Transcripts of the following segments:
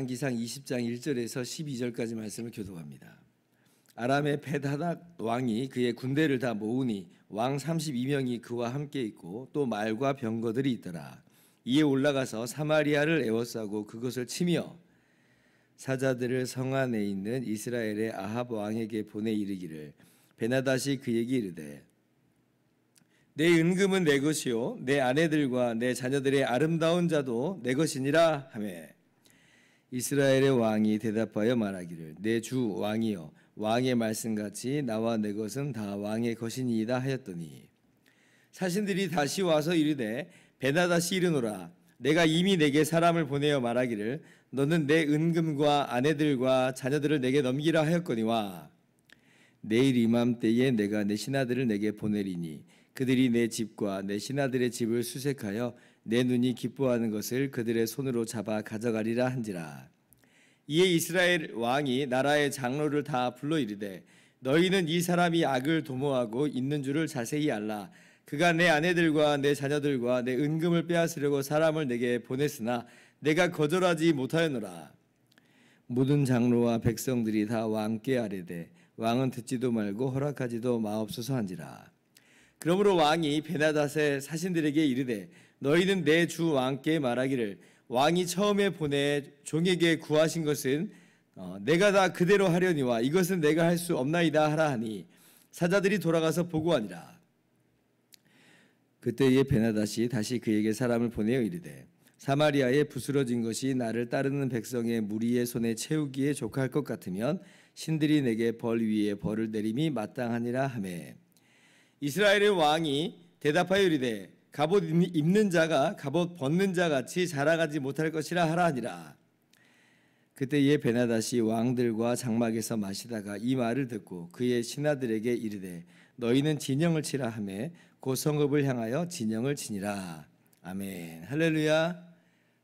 열왕기상 20장 1절에서 12절까지 말씀을 교독합니다. 아람의 벳하닷 왕이 그의 군대를 다 모으니 왕 32명이 그와 함께 있고 또 말과 병거들이 있더라. 이에 올라가서 사마리아를 에워싸고 그것을 치며 사자들을 성 안에 있는 이스라엘의 아합 왕에게 보내 이르기를 베나닷이 그에게 이르되 내 은금은 내 것이요 내 아내들과 내 자녀들의 아름다운 자도 내 것이니라 하매 이스라엘의 왕이 대답하여 말하기를 내 주 왕이여 왕의 말씀같이 나와 내 것은 다 왕의 것이니이다 하였더니 사신들이 다시 와서 이르되 베나닷이 이르노라 내가 이미 내게 사람을 보내어 말하기를 너는 내 은금과 아내들과 자녀들을 내게 넘기라 하였거니와 내일 이맘때에 내가 내 신하들을 내게 보내리니 그들이 내 집과 내 신하들의 집을 수색하여 내 눈이 기뻐하는 것을 그들의 손으로 잡아 가져가리라 한지라. 이에 이스라엘 왕이 나라의 장로를 다 불러 이르되 너희는 이 사람이 악을 도모하고 있는 줄을 자세히 알라. 그가 내 아내들과 내 자녀들과 내 은금을 빼앗으려고 사람을 내게 보냈으나 내가 거절하지 못하였노라. 모든 장로와 백성들이 다 왕께 아뢰되 왕은 듣지도 말고 허락하지도 마옵소서 한지라. 그러므로 왕이 베나닷의 사신들에게 이르되 너희는 내 주 왕께 말하기를 왕이 처음에 보내 종에게 구하신 것은 내가 다 그대로 하려니와 이것은 내가 할 수 없나이다 하라 하니 사자들이 돌아가서 보고하니라. 그때에 베나닷이 다시 그에게 사람을 보내어 이르되 사마리아에 부스러진 것이 나를 따르는 백성의 무리의 손에 채우기에 족할 것 같으면 신들이 내게 벌 위에 벌을 내림이 마땅하니라 하매 이스라엘의 왕이 대답하여 이르되 갑옷 입는 자가 갑옷 벗는 자 같이 자라가지 못할 것이라 하라 하니라. 그때에 베나닷이 왕들과 장막에서 마시다가 이 말을 듣고 그의 신하들에게 이르되 너희는 진영을 치라 하매 그 성읍을 향하여 진영을 치니라. 아멘. 할렐루야.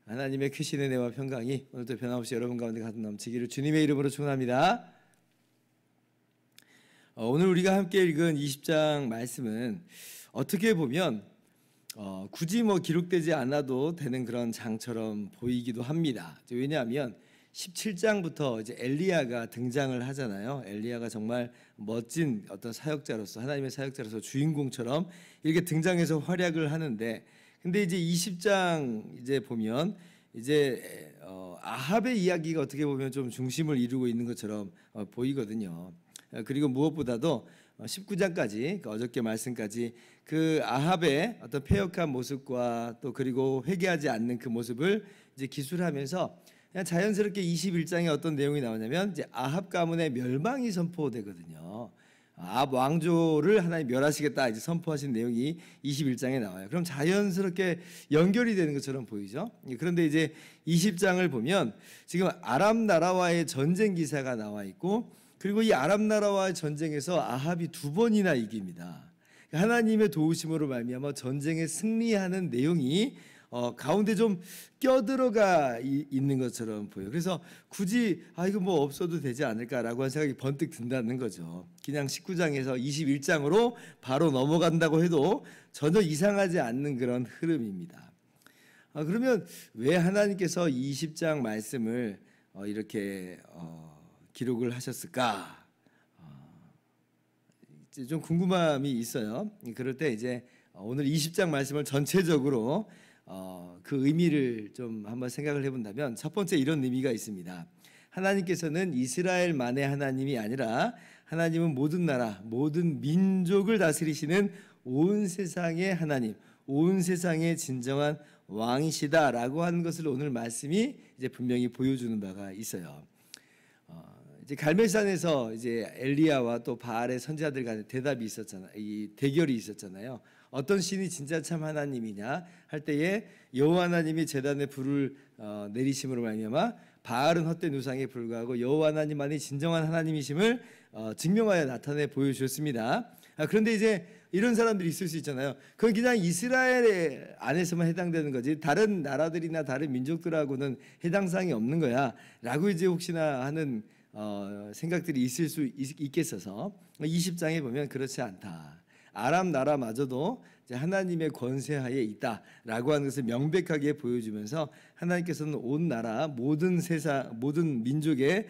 하나님의 크신 은혜와 평강이 오늘도 변함없이 여러분 가운데 가득 넘치기를 주님의 이름으로 축원합니다. 오늘 우리가 함께 읽은 20장 말씀은 어떻게 보면 굳이 기록되지 않아도 되는 그런 장처럼 보이기도 합니다. 왜냐하면 17장부터 이제 엘리야가 등장을 하잖아요. 엘리야가 정말 멋진 어떤 사역자로서 하나님의 사역자로서 주인공처럼 이렇게 등장해서 활약을 하는데, 근데 이제 20장 이제 보면 이제 아합의 이야기가 어떻게 보면 좀 중심을 이루고 있는 것처럼 보이거든요. 그리고 무엇보다도 19장까지 어저께 말씀까지 그 아합의 어떤 패역한 모습과 또 그리고 회개하지 않는 그 모습을 이제 기술하면서 그냥 자연스럽게 21장에 어떤 내용이 나오냐면 이제 아합 가문의 멸망이 선포되거든요. 아합 왕조를 하나님 멸하시겠다 이제 선포하신 내용이 21장에 나와요. 그럼 자연스럽게 연결이 되는 것처럼 보이죠. 그런데 이제 20장을 보면 지금 아람 나라와의 전쟁 기사가 나와 있고, 그리고 이 아람 나라와의 전쟁에서 아합이 2번이나 이깁니다. 하나님의 도우심으로 말미암아 전쟁에 승리하는 내용이 가운데 좀 껴들어가 있는 것처럼 보여요. 그래서 굳이 이거 뭐 없어도 되지 않을까라고 하는 생각이 번뜩 든다는 거죠. 그냥 19장에서 21장으로 바로 넘어간다고 해도 전혀 이상하지 않는 그런 흐름입니다. 그러면 왜 하나님께서 20장 말씀을 이렇게 기록을 하셨을까? 좀 궁금함이 있어요. 그럴 때 이제 오늘 20장 말씀을 전체적으로 그 의미를 좀 한번 생각을 해본다면 첫 번째 이런 의미가 있습니다. 하나님께서는 이스라엘만의 하나님이 아니라 하나님은 모든 나라, 모든 민족을 다스리시는 온 세상의 하나님, 온 세상의 진정한 왕이시다라고 하는 것을 오늘 말씀이 이제 분명히 보여주는 바가 있어요. 이제 갈멜산에서 이제 엘리야와 또 바알의 선지자들 간의 대답이 있었잖아요. 이 대결이 있었잖아요. 어떤 신이 진짜 참 하나님이냐 할 때에 여호와 하나님이 제단에 불을 내리심으로 말미암아 바알은 헛된 우상에 불과하고 여호와 하나님만이 진정한 하나님이심을 증명하여 나타내 보여주셨습니다. 그런데 이제 이런 사람들이 있을 수 있잖아요. 그건 그냥 이스라엘 안에서만 해당되는 거지 다른 나라들이나 다른 민족들하고는 해당 사항이 없는 거야 라고 이제 혹시나 하는 생각들이 있을 수 있겠어서 20장에 보면 그렇지 않다. 아람 나라마저도 이제 하나님의 권세하에 있다라고 하는 것을 명백하게 보여주면서 하나님께서는 온 나라 모든 세상 모든 민족의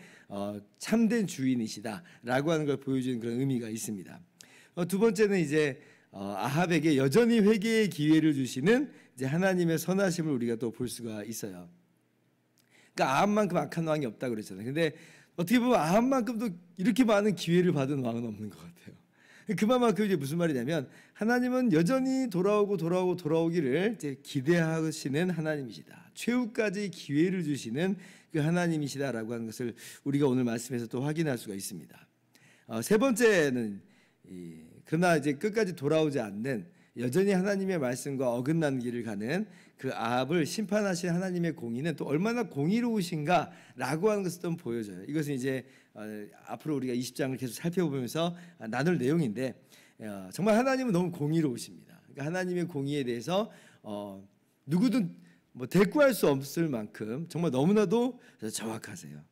참된 주인이시다라고 하는 걸 보여주는 그런 의미가 있습니다. 두 번째는 이제 아합에게 여전히 회개의 기회를 주시는 이제 하나님의 선하심을 우리가 또 볼 수가 있어요. 그러니까 아합만큼 악한 왕이 없다 그랬잖아요. 근데 어떻게 보면 아합만큼도 이렇게 많은 기회를 받은 왕은 없는 것 같아요. 그만큼 이제 무슨 말이냐면 하나님은 여전히 돌아오기를 이제 기대하시는 하나님이시다. 최후까지 기회를 주시는 그 하나님이시다라고 하는 것을 우리가 오늘 말씀에서 또 확인할 수가 있습니다. 세 번째는 그러나 이제 끝까지 돌아오지 않는 여전히 하나님의 말씀과 어긋난 길을 가는 그 아합을 심판하신 하나님의 공의는 또 얼마나 공의로우신가라고 하는 것을 좀 보여줘요. 이것은 이제 앞으로 우리가 20장을 계속 살펴보면서 나눌 내용인데 정말 하나님은 너무 공의로우십니다. 그러니까 하나님의 공의에 대해서 누구든 뭐 대꾸할 수 없을 만큼 정말 너무나도 정확하세요.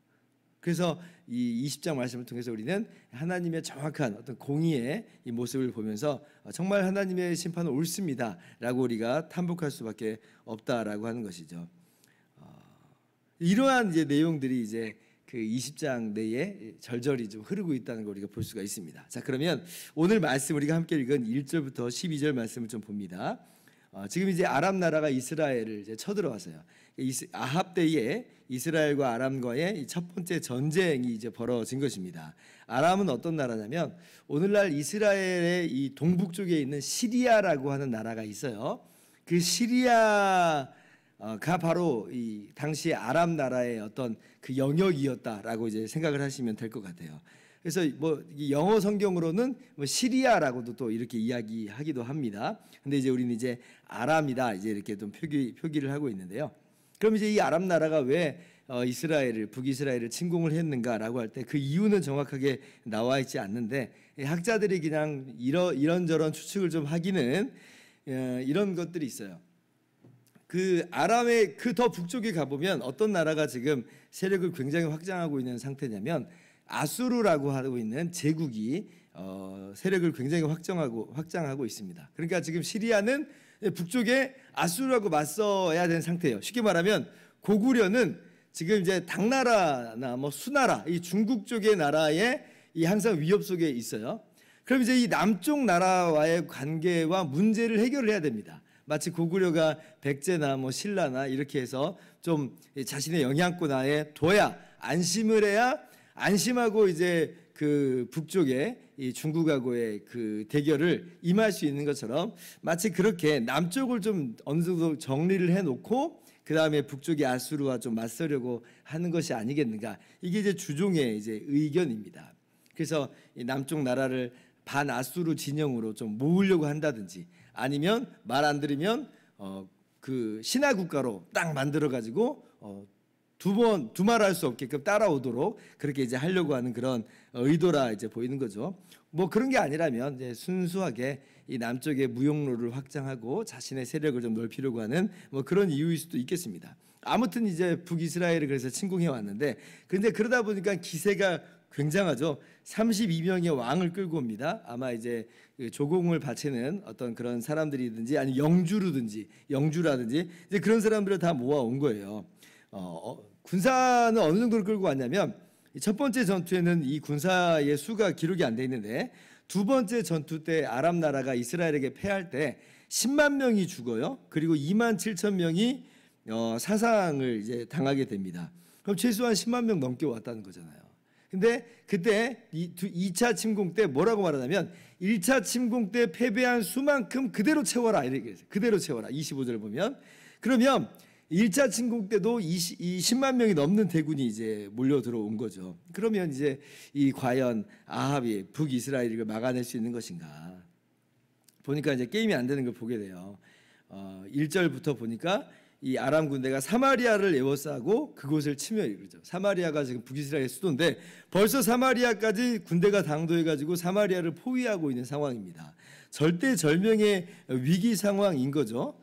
그래서 이 20장 말씀을 통해서 우리는 하나님의 정확한 어떤 공의의 이 모습을 보면서 정말 하나님의 심판은 옳습니다라고 우리가 탐복할 수밖에 없다라고 하는 것이죠. 이러한 이제 내용들이 이제 그 20장 내에 절절히 좀 흐르고 있다는 걸 우리가 볼 수가 있습니다. 자, 그러면 오늘 말씀 우리가 함께 읽은 1절부터 12절 말씀을 좀 봅니다. 지금 이제 아람 나라가 이스라엘을 이제 쳐들어와서요. 아합 때에 이스라엘과 아람과의 첫 번째 전쟁이 이제 벌어진 것입니다. 아람은 어떤 나라냐면 오늘날 이스라엘의 이 동북쪽에 있는 시리아라고 하는 나라가 있어요. 그 시리아가 바로 이 당시 아람 나라의 어떤 그 영역이었다라고 이제 생각을 하시면 될 것 같아요. 그래서 뭐 영어 성경으로는 뭐 시리아라고도 또 이렇게 이야기하기도 합니다. 근데 이제 우리는 이제 아람이다 이제 이렇게 좀 표기를 하고 있는데요. 그럼 이제 이 아람 나라가 왜 북이스라엘을 침공을 했는가라고 할 때 그 이유는 정확하게 나와 있지 않는데 학자들이 그냥 이런저런 추측을 좀 하기는 이런 것들이 있어요. 그 아람의 그 더 북쪽에 가보면 어떤 나라가 지금 세력을 굉장히 확장하고 있는 상태냐면 아수르라고 하고 있는 제국이 세력을 굉장히 확장하고 있습니다. 그러니까 지금 시리아는 북쪽에 아수르하고 맞서야 되는 상태예요. 쉽게 말하면 고구려는 지금 이제 당나라나 뭐 수나라 이 중국 쪽의 나라에 이 항상 위협 속에 있어요. 그럼 이제 이 남쪽 나라와의 관계와 문제를 해결을 해야 됩니다. 마치 고구려가 백제나 뭐 신라나 이렇게 해서 좀 자신의 영향권 하에 둬야 안심을 해야 안심하고 이제 그 북쪽에 이 중국하고의 그 대결을 임할 수 있는 것처럼 마치 그렇게 남쪽을 좀 어느 정도 정리를 해놓고 그 다음에 북쪽의 아수르와 좀 맞서려고 하는 것이 아니겠는가. 이게 이제 주종의 이제 의견입니다. 그래서 이 남쪽 나라를 반아수르 진영으로 좀 모으려고 한다든지 아니면 말 안 들으면 그 신화 국가로 딱 만들어 가지고 두말할 수 없게끔 따라오도록 그렇게 이제 하려고 하는 그런 의도라 이제 보이는 거죠. 뭐 그런 게 아니라면 이제 순수하게 이 남쪽의 무역로를 확장하고 자신의 세력을 좀 넓히려고 하는 뭐 그런 이유일 수도 있겠습니다. 아무튼 이제 북이스라엘을 그래서 침공해 왔는데 근데 그러다 보니까 기세가 굉장하죠. 32명의 왕을 끌고 옵니다. 아마 이제 조공을 바치는 어떤 그런 사람들이든지 아니 영주라든지 이제 그런 사람들을 다 모아온 거예요. 군사는 어느 정도를 끌고 왔냐면 첫 번째 전투에는 이 군사의 수가 기록이 안 돼 있는데 두 번째 전투 때 아람 나라가 이스라엘에게 패할 때 10만 명이 죽어요. 그리고 2만 7천 명이 사상을 이제 당하게 됩니다. 그럼 최소한 10만 명 넘게 왔다는 거잖아요. 근데 그때 2차 침공 때 뭐라고 말하냐면 1차 침공 때 패배한 수만큼 그대로 채워라 이렇게 했어요. 그대로 채워라. 25절 보면 그러면 1차 침공 때도 10만 명이 넘는 대군이 이제 몰려 들어온 거죠. 그러면 이제 이 과연 아합이 북이스라엘을 막아낼 수 있는 것인가? 보니까 이제 게임이 안 되는 걸 보게 돼요. 1절부터 보니까 이 아람 군대가 사마리아를 에워싸고 그곳을 치며 이르죠. 사마리아가 지금 북이스라엘 수도인데 벌써 사마리아까지 군대가 당도해가지고 사마리아를 포위하고 있는 상황입니다. 절대절명의 위기 상황인 거죠.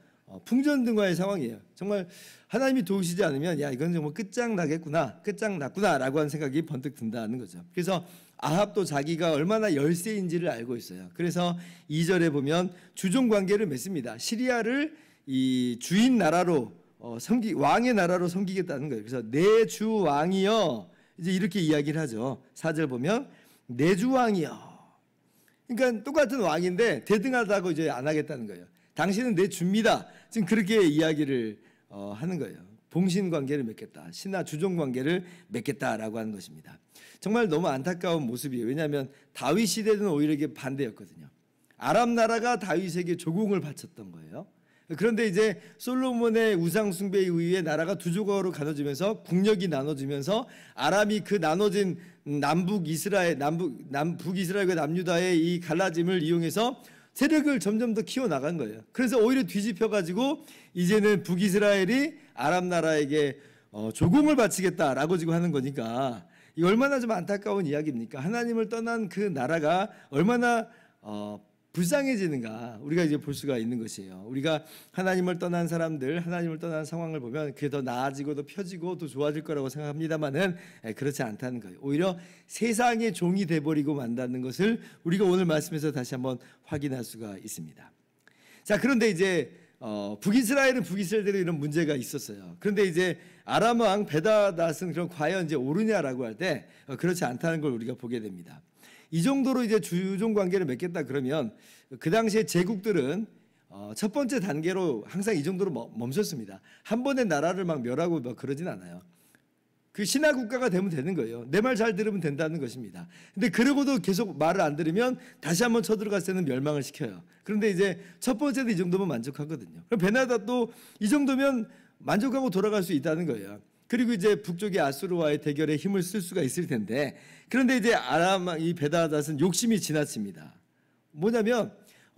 풍전등화의 상황이에요. 정말 하나님이 도우시지 않으면 야 이건 정말 끝장났구나라고 하는 생각이 번뜩 든다는 거죠. 그래서 아합도 자기가 얼마나 열세인지를 알고 있어요. 그래서 2절에 보면 주종 관계를 맺습니다. 시리아를 이 주인 나라로 왕의 나라로 섬기겠다는 거예요. 그래서 내 주 왕이여, 이제 이렇게 이야기를 하죠. 4절 보면 내 주 왕이여. 그러니까 똑같은 왕인데 대등하다고 이제 안 하겠다는 거예요. 당신은 내 주입니다. 지금 그렇게 이야기를 하는 거예요. 봉신 관계를 맺겠다. 신하 주종 관계를 맺겠다라고 하는 것입니다. 정말 너무 안타까운 모습이에요. 왜냐하면 다윗 시대는 오히려 이게 반대였거든요. 아람 나라가 다윗에게 조공을 바쳤던 거예요. 그런데 이제 솔로몬의 우상 숭배에 의해 나라가 두 조각으로 나눠지면서 국력이 나눠지면서 아람이 그 나눠진 북이스라엘과 남유다의 이 갈라짐을 이용해서 세력을 점점 더 키워 나간 거예요. 그래서 오히려 뒤집혀 가지고 이제는 북이스라엘이 아람 나라에게 조공을 바치겠다라고 지금 하는 거니까, 이 얼마나 좀 안타까운 이야기입니까? 하나님을 떠난 그 나라가 얼마나 불쌍해지는가 우리가 이제 볼 수가 있는 것이에요. 우리가 하나님을 떠난 사람들, 하나님을 떠난 상황을 보면 그게 더 나아지고 더 펴지고 더 좋아질 거라고 생각합니다만은 그렇지 않다는 거예요. 오히려 세상의 종이 돼버리고 만다는 것을 우리가 오늘 말씀에서 다시 한번 확인할 수가 있습니다. 자, 그런데 이제 북이스라엘은 북이스라엘대로 이런 문제가 있었어요. 그런데 이제 아람 왕 베다닷은 그럼 과연 이제 옳으냐라고 할 때 그렇지 않다는 걸 우리가 보게 됩니다. 이 정도로 이제 주종 관계를 맺겠다 그러면 그 당시에 제국들은 첫 번째 단계로 항상 이 정도로 멈췄습니다. 한 번에 나라를 막 멸하고 막 그러진 않아요. 그 신하 국가가 되면 되는 거예요. 내 말 잘 들으면 된다는 것입니다. 근데 그러고도 계속 말을 안 들으면 다시 한번 쳐들어갔을 때는 멸망을 시켜요. 그런데 이제 첫 번째도 이 정도면 만족하거든요. 그럼 베나닷도 이 정도면 만족하고 돌아갈 수 있다는 거예요. 그리고 이제 북쪽의 아수르와의 대결에 힘을 쓸 수가 있을 텐데, 그런데 이제 이 베다닷은 욕심이 지나칩니다. 뭐냐면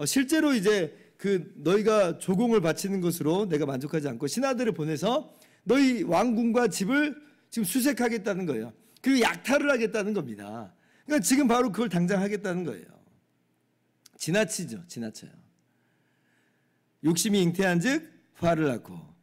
실제로 이제 그 너희가 조공을 바치는 것으로 내가 만족하지 않고 신하들을 보내서 너희 왕궁과 집을 지금 수색하겠다는 거예요. 그리고 약탈을 하겠다는 겁니다. 그러니까 지금 바로 그걸 당장 하겠다는 거예요. 지나치죠. 지나쳐요. 욕심이 잉태한즉 화를 낳고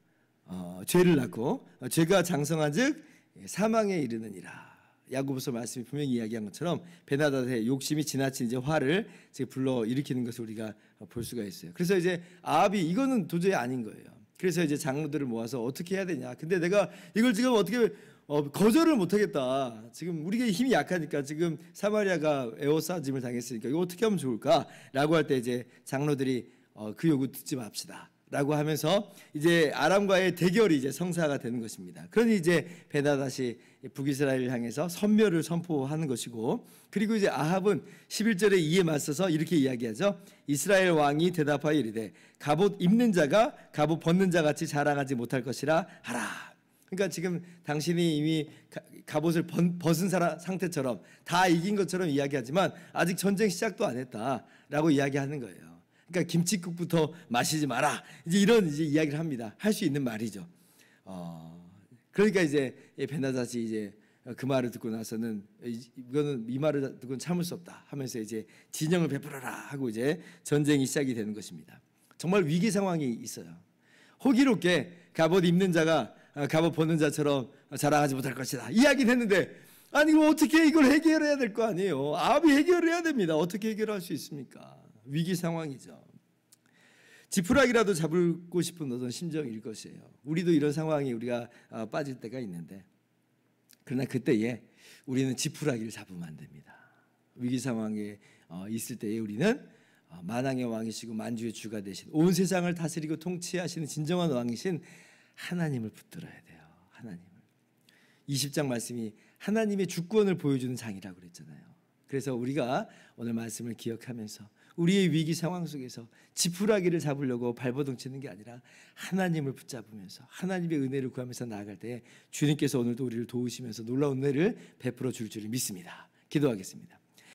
죄를 낳고 죄가 장성한즉 사망에 이르느니라. 야고보서 말씀이 분명히 이야기한 것처럼 베나닷의 욕심이 지나친 이제 화를 지금 불러 일으키는 것을 우리가 볼 수가 있어요. 그래서 이제 아합이 이거는 도저히 아닌 거예요. 그래서 이제 장로들을 모아서 어떻게 해야 되냐. 근데 내가 이걸 지금 어떻게 거절을 못하겠다. 지금 우리가 힘이 약하니까 지금 사마리아가 에워싸짐을 당했으니까 이거 어떻게 하면 좋을까라고 할 때 이제 장로들이 그 요구 듣지 맙시다. 라고 하면서 이제 아람과의 대결이 이제 성사가 되는 것입니다. 그러니 이제 베나닷이 북이스라엘을 향해서 선멸을 선포하는 것이고, 그리고 이제 아합은 11절에 이에 맞서서 이렇게 이야기하죠. 이스라엘 왕이 대답하여 이르되 갑옷 입는 자가 갑옷 벗는 자 같이 자랑하지 못할 것이라 하라. 그러니까 지금 당신이 이미 갑옷을 벗은 상태처럼 다 이긴 것처럼 이야기하지만 아직 전쟁 시작도 안 했다라고 이야기하는 거예요. 그러니까 김칫국부터 마시지 마라. 이제 이런 이제 이야기를 합니다. 할 수 있는 말이죠. 그러니까 이제 베나닷이 이제 그 말을 듣고 나서는 이거는 이 말을 듣고는 참을 수 없다 하면서 이제 진영을 베풀어라 하고 이제 전쟁이 시작이 되는 것입니다. 정말 위기 상황이 있어요. 호기롭게 갑옷 입는 자가 갑옷 벗는 자처럼 자랑하지 못할 것이다 이야기를 했는데, 아니 이거 어떻게 이걸 해결해야 될 거 아니에요. 아합이 해결해야 됩니다. 어떻게 해결할 수 있습니까? 위기 상황이죠. 지푸라기라도 잡고 싶은 어떤 심정일 것이에요. 우리도 이런 상황에 우리가 빠질 때가 있는데, 그러나 그때에 우리는 지푸라기를 잡으면 안 됩니다. 위기 상황에 있을 때에 우리는 만왕의 왕이시고 만주의 주가 되신 온 세상을 다스리고 통치하시는 진정한 왕이신 하나님을 붙들어야 돼요. 하나님을. 20장 말씀이 하나님의 주권을 보여주는 장이라고 그랬잖아요. 그래서 우리가 오늘 말씀을 기억하면서 우리의 위기 상황 속에서 지푸라기를 잡으려고 발버둥 치는 게 아니라 하나님을 붙잡으면서 하나님의 은혜를 구하면서 나아갈 때 주님께서 오늘도 우리를 도우시면서 놀라운 은혜를 베풀어 줄 줄을 믿습니다. 기도하겠습니다.